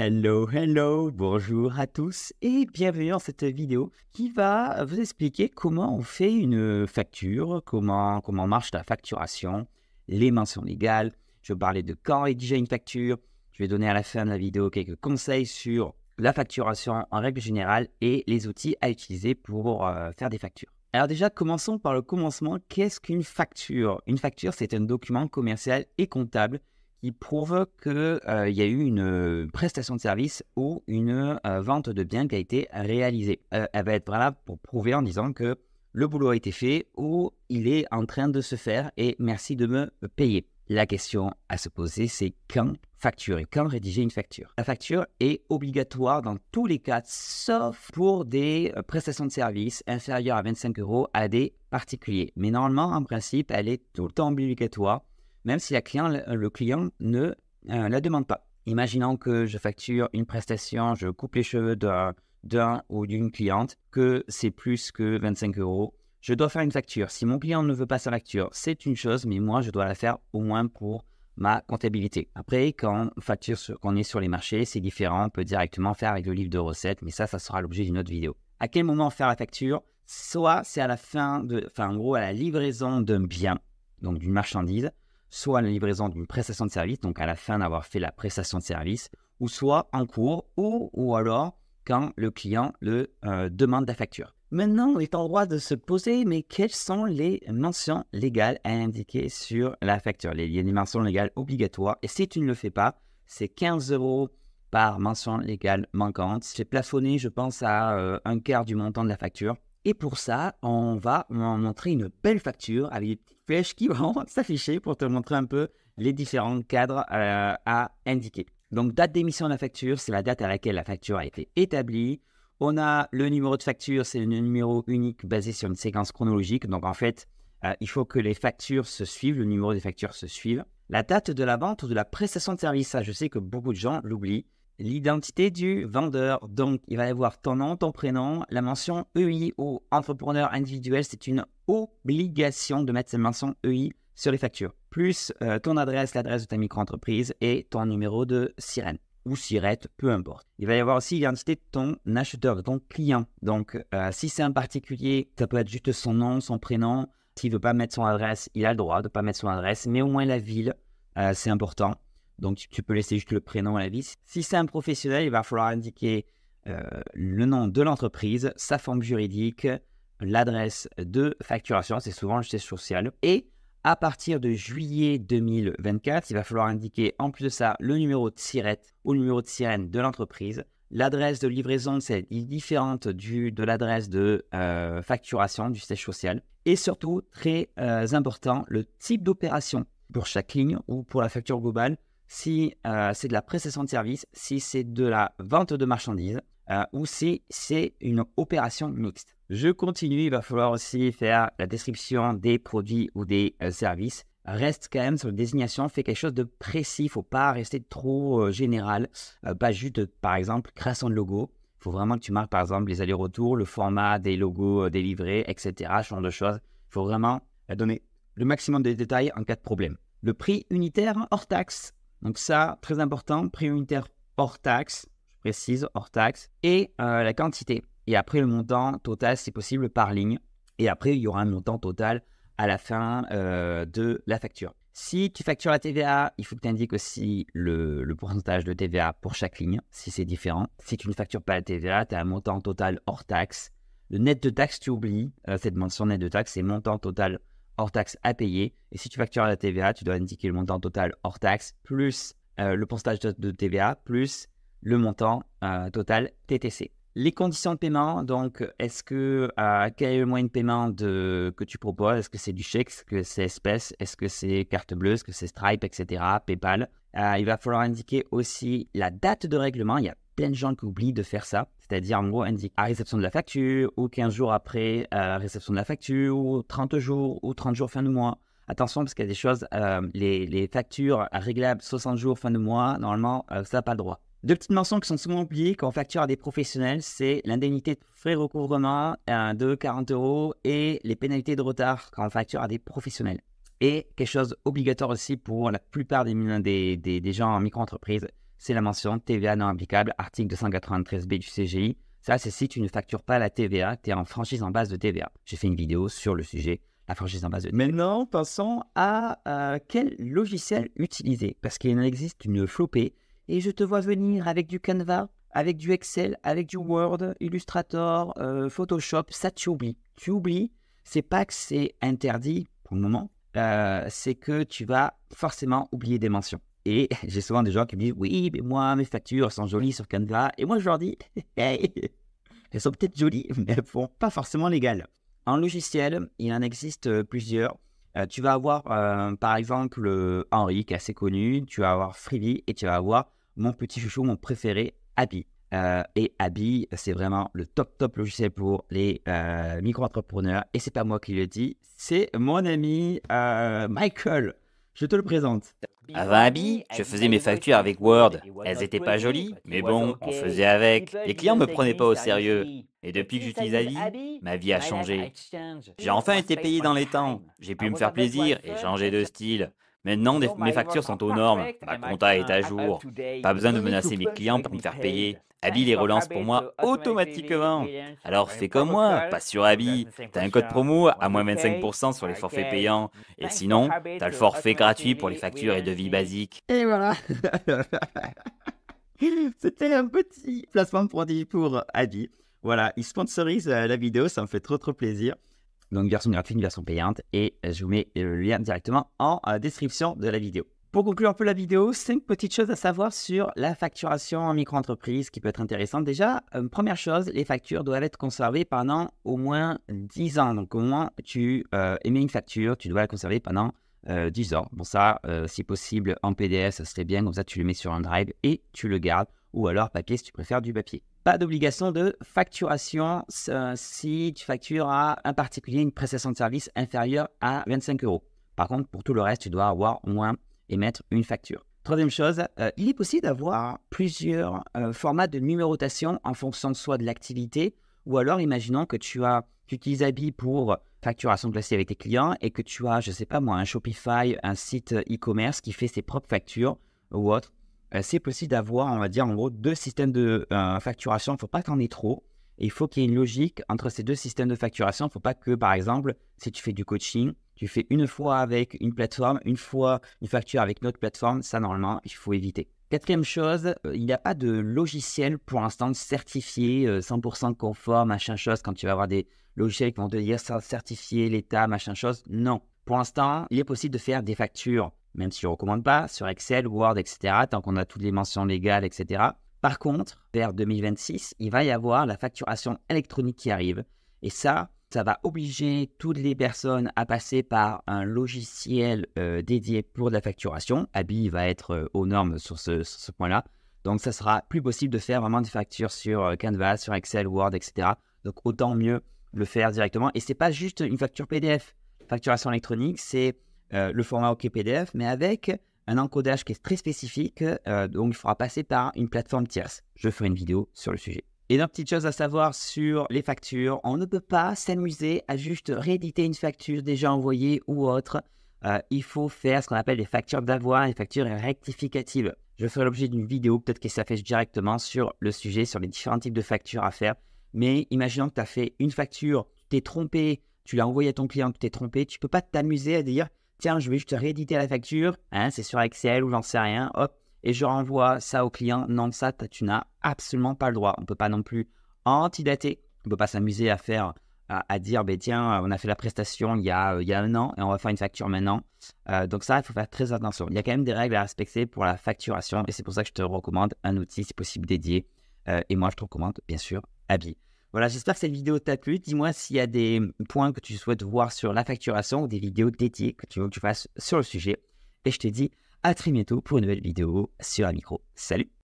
Hello, bonjour à tous et bienvenue dans cette vidéo qui va vous expliquer comment on fait une facture, comment marche la facturation, les mentions légales. Je vais parler de quand rédiger une facture. Je vais donner à la fin de la vidéo quelques conseils sur la facturation en règle générale et les outils à utiliser pour faire des factures. Alors déjà, commençons par le commencement. Qu'est-ce qu'une facture? Une facture, c'est un document commercial et comptable qui prouve qu'il y a eu une prestation de service ou une vente de biens qui a été réalisée. Elle va être valable pour prouver en disant que le boulot a été fait ou il est en train de se faire et merci de me payer. La question à se poser, c'est quand facturer, quand rédiger une facture. La facture est obligatoire dans tous les cas, sauf pour des prestations de services inférieures à 25 € à des particuliers. Mais normalement, en principe, elle est tout le temps obligatoire, même si le client ne la demande pas. Imaginons que je facture une prestation, je coupe les cheveux d'un ou d'une cliente, que c'est plus que 25 €. Je dois faire une facture. Si mon client ne veut pas sa facture, c'est une chose, mais moi, je dois la faire au moins pour ma comptabilité. Après, quand on est sur les marchés, c'est différent. On peut directement faire avec le livre de recettes, mais ça sera l'objet d'une autre vidéo. À quel moment faire la facture? Soit c'est à la en gros, à la livraison d'un bien, donc d'une marchandise, soit à la livraison d'une prestation de service, donc à la fin d'avoir fait la prestation de service, ou soit en cours, ou alors quand le client demande la facture. Maintenant, on est en droit de se poser, mais quelles sont les mentions légales à indiquer sur la facture? Il y a des mentions légales obligatoires, et si tu ne le fais pas, c'est 15 € par mention légale manquante. C'est plafonné, je pense, à un quart du montant de la facture. Et pour ça, on va montrer une belle facture avec des petites flèches qui vont s'afficher pour te montrer un peu les différents cadres à indiquer. Donc, date d'émission de la facture, c'est la date à laquelle la facture a été établie. On a le numéro de facture, c'est le numéro unique basé sur une séquence chronologique. Donc, en fait, il faut que les factures se suivent, le numéro des factures se suive. La date de la vente ou de la prestation de service, ça, je sais que beaucoup de gens l'oublient. L'identité du vendeur, donc il va y avoir ton nom, ton prénom, la mention EI ou entrepreneur individuel, c'est une obligation de mettre cette mention EI sur les factures, plus ton adresse, l'adresse de ta micro-entreprise et ton numéro de sirène ou sirette, peu importe. Il va y avoir aussi l'identité de ton acheteur, de ton client. Donc si c'est un particulier, ça peut être juste son nom, son prénom. S'il ne veut pas mettre son adresse, il a le droit de ne pas mettre son adresse, mais au moins la ville, c'est important. Donc, tu peux laisser juste le prénom à la vie. Si c'est un professionnel, il va falloir indiquer le nom de l'entreprise, sa forme juridique, l'adresse de facturation, c'est souvent le siège social. Et à partir de juillet 2024, il va falloir indiquer en plus de ça le numéro de sirette ou le numéro de sirène de l'entreprise. L'adresse de livraison, c'est différente de l'adresse de facturation du siège social. Et surtout, très important, le type d'opération pour chaque ligne ou pour la facture globale. Si c'est de la prestation de service, si c'est de la vente de marchandises ou si c'est une opération mixte. Je continue, il va falloir aussi faire la description des produits ou des services. Reste quand même sur la désignation, fais quelque chose de précis, il ne faut pas rester trop général, pas juste par exemple création de logo. Il faut vraiment que tu marques par exemple les allers-retours, le format des logos délivrés, etc. Ce genre de choses. Il faut vraiment donner le maximum de détails en cas de problème. Le prix unitaire hors taxe. Donc ça, très important, prix unitaire hors taxe, je précise, hors taxe, et la quantité. Et après, le montant total, c'est possible par ligne. Et après, il y aura un montant total à la fin de la facture. Si tu factures la TVA, il faut que tu indiques aussi le pourcentage de TVA pour chaque ligne, si c'est différent. Si tu ne factures pas la TVA, tu as un montant total hors taxe. Le net de taxe, tu oublies. Cette mention net de taxe, c'est montant total hors taxe à payer. Et si tu factures la TVA, tu dois indiquer le montant total hors taxe, plus le pourcentage de TVA, plus le montant total TTC. Les conditions de paiement, donc, quel est le moyen de paiement que tu proposes? Est-ce que c'est du chèque? Est-ce que c'est espèce? Est-ce que c'est carte bleue? Est-ce que c'est Stripe, etc., PayPal? Il va falloir indiquer aussi la date de règlement. Il y a plein de gens qui oublient de faire ça. C'est-à-dire, en gros, indique à réception de la facture, ou 15 jours après réception de la facture, ou 30 jours, ou 30 jours fin de mois. Attention, parce qu'il y a des choses, les factures réglables 60 jours fin de mois, normalement, ça n'a pas le droit. Deux petites mentions qui sont souvent oubliées quand on facture à des professionnels, c'est l'indemnité de frais de recouvrement de 40 € et les pénalités de retard quand on facture à des professionnels. Et quelque chose obligatoire aussi pour la plupart des gens en micro-entreprise, c'est la mention TVA non applicable, article 293B du CGI. Ça, c'est si tu ne factures pas la TVA, tu es en franchise en base de TVA. J'ai fait une vidéo sur le sujet, la franchise en base de TVA. Maintenant, passons à quel logiciel utiliser, parce qu'il en existe une flopée, et je te vois venir avec du Canva, avec du Excel, avec du Word, Illustrator, Photoshop. Ça, tu oublies. Tu oublies, c'est pas que c'est interdit pour le moment, c'est que tu vas forcément oublier des mentions. Et j'ai souvent des gens qui me disent « Oui, mais moi, mes factures sont jolies sur Canva. » Et moi, je leur dis « Hey, elles sont peut-être jolies, mais elles ne sont pas forcément légales. » En logiciel, il en existe plusieurs. Tu vas avoir, par exemple, Henri, qui est assez connu. Tu vas avoir Freebie et tu vas avoir mon petit chouchou, mon préféré, Abby. Et Abby, c'est vraiment le top logiciel pour les micro-entrepreneurs. Et c'est pas moi qui le dis, c'est mon ami Michael. Je te le présente. Avant Abby, je faisais mes factures avec Word. Elles étaient pas jolies, mais bon, on faisait avec. Les clients me prenaient pas au sérieux. Et depuis que j'utilise Abby, ma vie a changé. J'ai enfin été payé dans les temps. J'ai pu me faire plaisir et changer de style. Maintenant, mes factures sont aux normes. Ma compta est à jour. Pas besoin de menacer mes clients pour me faire payer. Abby les relance pour moi automatiquement. Alors fais comme moi, passe sur Abby. T'as un code promo à moins 25% sur les forfaits payants. Et sinon, t'as le forfait gratuit pour les factures et devis basiques. Et voilà. C'était un petit placement de produit pour Abby. Voilà, il sponsorise la vidéo, ça me fait trop plaisir. Donc version gratuite, une version payante, et je vous mets le lien directement en description de la vidéo. Pour conclure un peu la vidéo, 5 petites choses à savoir sur la facturation en micro-entreprise qui peut être intéressante. Déjà, première chose, les factures doivent être conservées pendant au moins 10 ans. Donc au moins, tu émets une facture, tu dois la conserver pendant 10 ans. Bon ça, si possible en PDF, ça serait bien, comme ça tu le mets sur un drive et tu le gardes. Ou alors papier si tu préfères du papier. Pas d'obligation de facturation si tu factures à un particulier une prestation de service inférieure à 25 €. Par contre, pour tout le reste, tu dois avoir au moins émettre une facture. Troisième chose, il est possible d'avoir plusieurs formats de numérotation en fonction de soit de l'activité ou alors imaginons que tu utilises Abby pour facturation classique avec tes clients et que tu as, je ne sais pas moi, un Shopify, un site e-commerce qui fait ses propres factures ou autre. C'est possible d'avoir, on va dire, en gros, 2 systèmes de facturation. Il ne faut pas que tu en aies trop. Et il faut qu'il y ait une logique entre ces 2 systèmes de facturation. Il ne faut pas que, par exemple, si tu fais du coaching, tu fais une fois avec une plateforme, une fois une facture avec une autre plateforme. Ça, normalement, il faut éviter. Quatrième chose, il n'y a pas de logiciel pour l'instant certifié, 100% conforme, machin chose. Quand tu vas avoir des logiciels qui vont te dire ça, certifié, l'État, machin chose. Non. Pour l'instant, il est possible de faire des factures, même si je ne recommande pas, sur Excel, Word, etc., tant qu'on a toutes les mentions légales, etc. Par contre, vers 2026, il va y avoir la facturation électronique qui arrive. Et ça va obliger toutes les personnes à passer par un logiciel dédié pour de la facturation. Abby va être aux normes sur ce point-là. Donc, ça sera plus possible de faire vraiment des factures sur Canva, sur Excel, Word, etc. Donc, autant mieux le faire directement. Et ce n'est pas juste une facture PDF. Facturation électronique, c'est le format OK PDF, mais avec un encodage qui est très spécifique, donc il faudra passer par une plateforme tierce. Je ferai une vidéo sur le sujet. Et une petite chose à savoir sur les factures, on ne peut pas s'amuser à juste rééditer une facture déjà envoyée ou autre. Il faut faire ce qu'on appelle les factures d'avoir, les factures rectificatives. Je ferai l'objet d'une vidéo, peut-être que ça fait directement sur le sujet, sur les différents types de factures à faire. Mais imaginons que tu as fait une facture, tu t'es trompé, tu l'as envoyé à ton client, tu t'es trompé, tu ne peux pas t'amuser à dire tiens, je vais juste rééditer la facture, hein, c'est sur Excel ou j'en sais rien, hop, et je renvoie ça au client. Non, ça, tu n'as absolument pas le droit. On ne peut pas non plus antidater. On ne peut pas s'amuser à faire, à dire, ben, tiens, on a fait la prestation il y a 1 an et on va faire une facture maintenant. Donc ça, il faut faire très attention. Il y a quand même des règles à respecter pour la facturation et c'est pour ça que je te recommande un outil, si possible, dédié. Et moi, je te recommande, bien sûr, Abby. Voilà, j'espère que cette vidéo t'a plu. Dis-moi s'il y a des points que tu souhaites voir sur la facturation ou des vidéos dédiées que tu veux que tu fasses sur le sujet. Et je te dis à très bientôt pour une nouvelle vidéo sur Amicro. Salut!